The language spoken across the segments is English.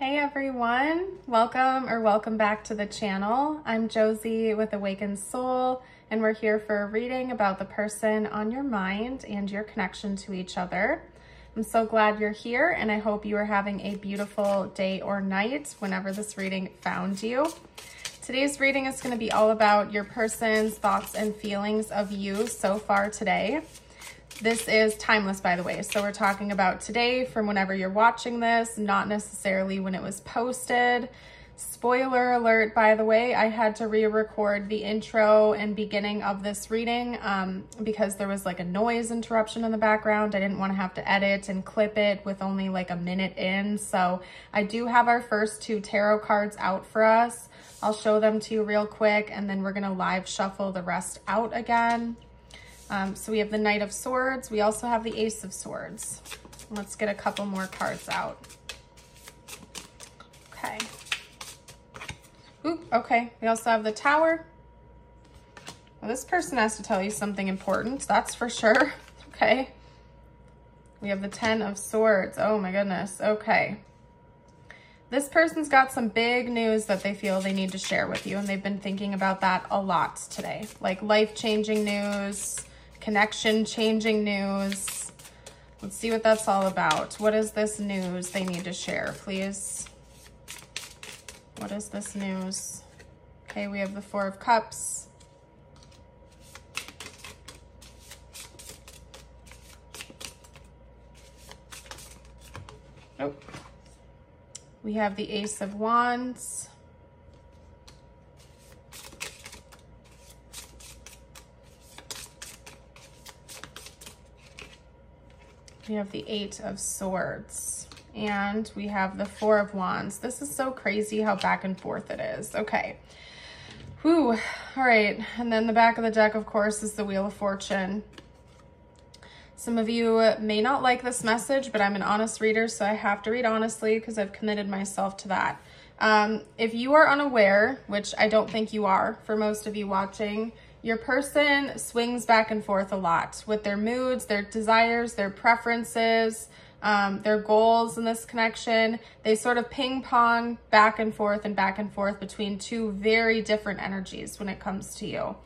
Hey everyone, welcome back to the channel. I'm Josie with Awakened Soul, and we're here for a reading about the person on your mind and your connection to each other. I'm so glad you're here, and I hope you are having a beautiful day or night whenever this reading found you. Today's reading is going to be all about your person's thoughts and feelings of you so far today. This is timeless, by the way. So we're talking about today from whenever you're watching this, not necessarily when it was posted. Spoiler alert, by the way, I had to re-record the intro and beginning of this reading because there was like a noise interruption in the background. I didn't want to have to edit and clip it with only like a minute in. So I do have our first two tarot cards out for us. I'll show them to you real quick, and then we're going to live shuffle the rest out again. So we have the Knight of Swords. We also have the Ace of Swords. Let's get a couple more cards out. Okay. Ooh, okay. We also have the Tower. Well, this person has to tell you something important, that's for sure. Okay. We have the Ten of Swords. Oh my goodness. Okay. This person's got some big news that they feel they need to share with you, and they've been thinking about that a lot today. Like life-changing news, connection-changing news. Let's see what that's all about. What is this news they need to share, please? What is this news? Okay, we have the Four of Cups. Oh. We have the Ace of Wands. We have the Eight of Swords, and we have the Four of Wands. This is so crazy how back and forth it is. Okay. Whew. All right. And then the back of the deck, of course, is the Wheel of Fortune. Some of you may not like this message, but I'm an honest reader, so I have to read honestly because I've committed myself to that. If you are unaware, which I don't think you are for most of you watching, your person swings back and forth a lot with their moods, their desires, their preferences, their goals in this connection. They sort of ping pong back and forth between two very different energies when it comes to you.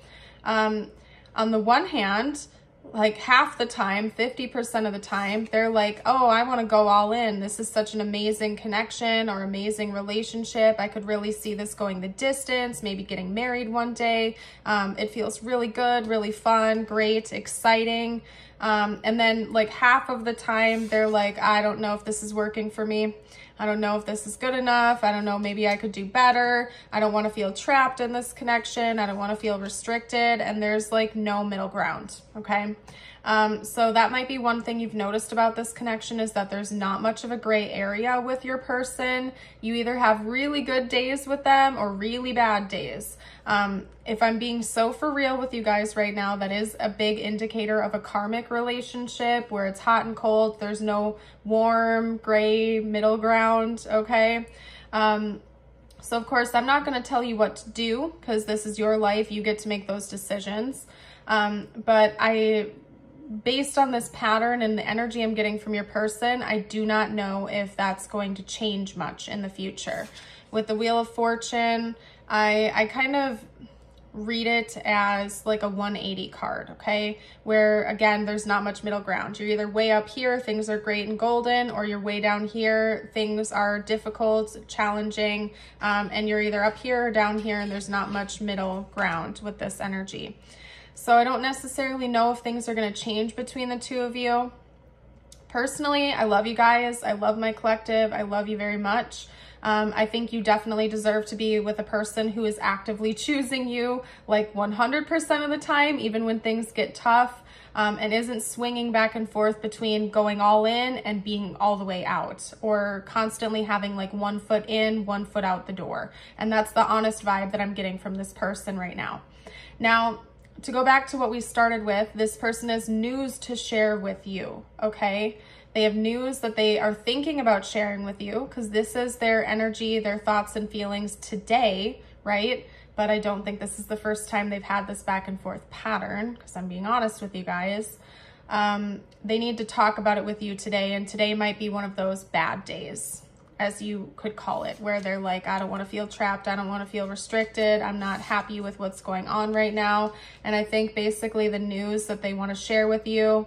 On the one hand, like half the time, 50% of the time, they're like, oh, I want to go all in. This is such an amazing connection or amazing relationship. I could really see this going the distance, maybe getting married one day. It feels really good, really fun, great, exciting. And then like half of the time, they're like, I don't know if this is working for me. I don't know if this is good enough. I don't know, maybe I could do better. I don't want to feel trapped in this connection. I don't want to feel restricted. And there's like no middle ground, okay? So that might be one thing you've noticed about this connection is that there's not much of a gray area with your person. You either have really good days with them or really bad days. If I'm being so for real with you guys right now, that is a big indicator of a karmic relationship where it's hot and cold. There's no warm, gray, middle ground, okay? So of course, I'm not going to tell you what to do because this is your life. You get to make those decisions. But based on this pattern and the energy I'm getting from your person, I do not know if that's going to change much in the future. With the Wheel of Fortune, I kind of read it as like a 180 card, okay? Where again, there's not much middle ground. You're either way up here, things are great and golden, or you're way down here, things are difficult, challenging, and you're either up here or down here, and there's not much middle ground with this energy. So I don't necessarily know if things are going to change between the two of you. Personally, I love you guys. I love my collective. I love you very much. I think you definitely deserve to be with a person who is actively choosing you like 100% of the time, even when things get tough, and isn't swinging back and forth between going all in and being all the way out, or constantly having like 1 foot in, 1 foot out the door. And that's the honest vibe that I'm getting from this person right now. Now, to go back to what we started with, this person has news to share with you, okay? They have news that they are thinking about sharing with you because this is their energy, their thoughts and feelings today, right? But I don't think this is the first time they've had this back and forth pattern because I'm being honest with you guys. They need to talk about it with you today, and today might be one of those bad days. as you could call it, where they're like, I don't want to feel trapped. I don't want to feel restricted. I'm not happy with what's going on right now. And I think basically the news that they want to share with you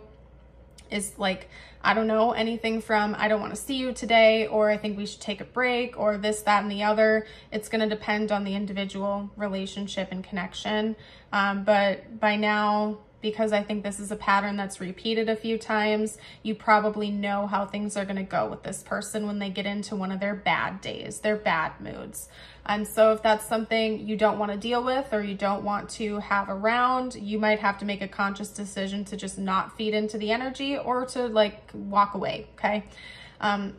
is like, I don't know, anything from I don't want to see you today, or I think we should take a break, or this, that, and the other. It's going to depend on the individual relationship and connection. But by now, because I think this is a pattern that's repeated a few times, you probably know how things are going to go with this person when they get into one of their bad days, their bad moods. And so if that's something you don't want to deal with or you don't want to have around, you might have to make a conscious decision to just not feed into the energy or to like walk away, okay?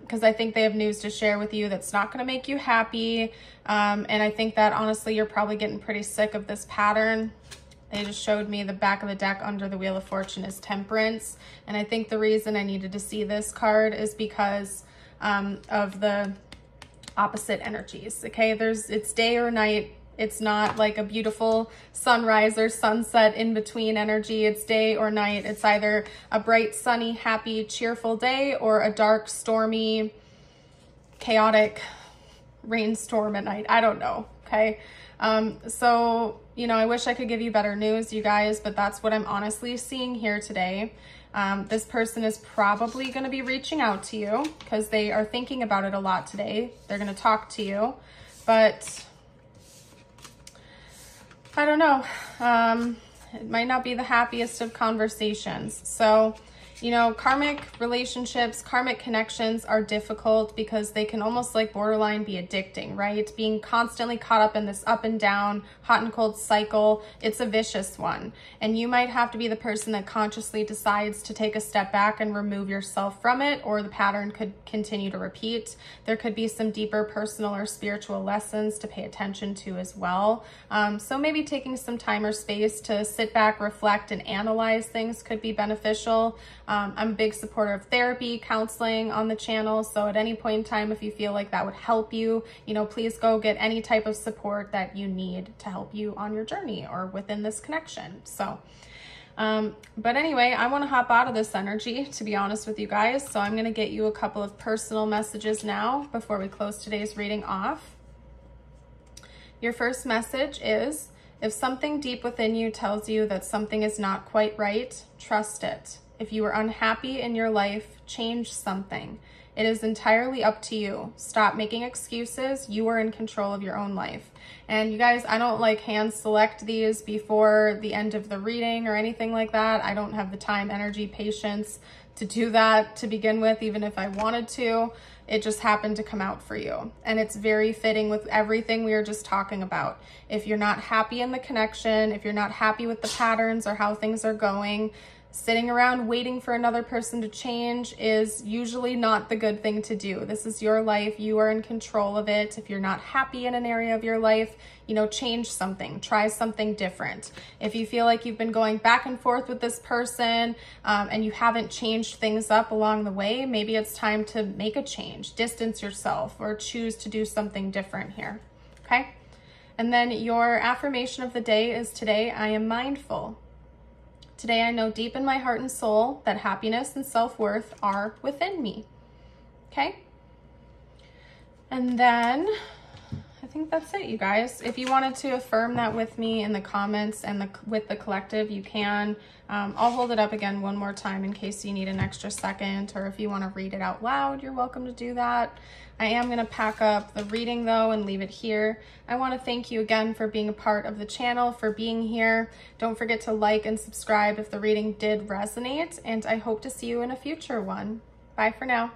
Because I think they have news to share with you that's not going to make you happy. And I think that honestly, you're probably getting pretty sick of this pattern. They just showed me the back of the deck under the Wheel of Fortune is Temperance. And I think the reason I needed to see this card is because of the opposite energies, okay? It's day or night. It's not like a beautiful sunrise or sunset in between energy. It's day or night. It's either a bright, sunny, happy, cheerful day or a dark, stormy, chaotic rainstorm at night. I don't know, okay? So, you know, I wish I could give you better news, you guys, but that's what I'm honestly seeing here today. This person is probably going to be reaching out to you because they are thinking about it a lot today. They're going to talk to you, but I don't know. It might not be the happiest of conversations. So, you know, karmic relationships, karmic connections are difficult because they can almost like borderline be addicting, right? Being constantly caught up in this up and down, hot and cold cycle, it's a vicious one. And you might have to be the person that consciously decides to take a step back and remove yourself from it, or the pattern could continue to repeat. There could be some deeper personal or spiritual lessons to pay attention to as well. So maybe taking some time or space to sit back, reflect, and analyze things could be beneficial. I'm a big supporter of therapy, counseling on the channel. So at any point in time, if you feel like that would help you, you know, please go get any type of support that you need to help you on your journey or within this connection. So, but anyway, I want to hop out of this energy, to be honest with you guys. So I'm going to get you a couple of personal messages now before we close today's reading off. Your first message is, if something deep within you tells you that something is not quite right, trust it. If you are unhappy in your life, change something. It is entirely up to you. Stop making excuses. You are in control of your own life. And you guys, I don't like hand select these before the end of the reading or anything like that. I don't have the time, energy, patience to do that to begin with, even if I wanted to. It just happened to come out for you. And it's very fitting with everything we were just talking about. If you're not happy in the connection, if you're not happy with the patterns or how things are going, sitting around waiting for another person to change is usually not the good thing to do. This is your life. You are in control of it. If you're not happy in an area of your life, you know, change something, try something different. If you feel like you've been going back and forth with this person and you haven't changed things up along the way, maybe it's time to make a change, distance yourself, or choose to do something different here, okay? And then your affirmation of the day is, today I am mindful. Today I know deep in my heart and soul that happiness and self-worth are within me, okay? And then I think that's it, you guys. If you wanted to affirm that with me in the comments and with the collective, you can. I'll hold it up again one more time in case you need an extra second, or if you want to read it out loud, you're welcome to do that. I am going to pack up the reading though and leave it here. I want to thank you again for being a part of the channel, for being here. Don't forget to like and subscribe if the reading did resonate, and I hope to see you in a future one. Bye for now.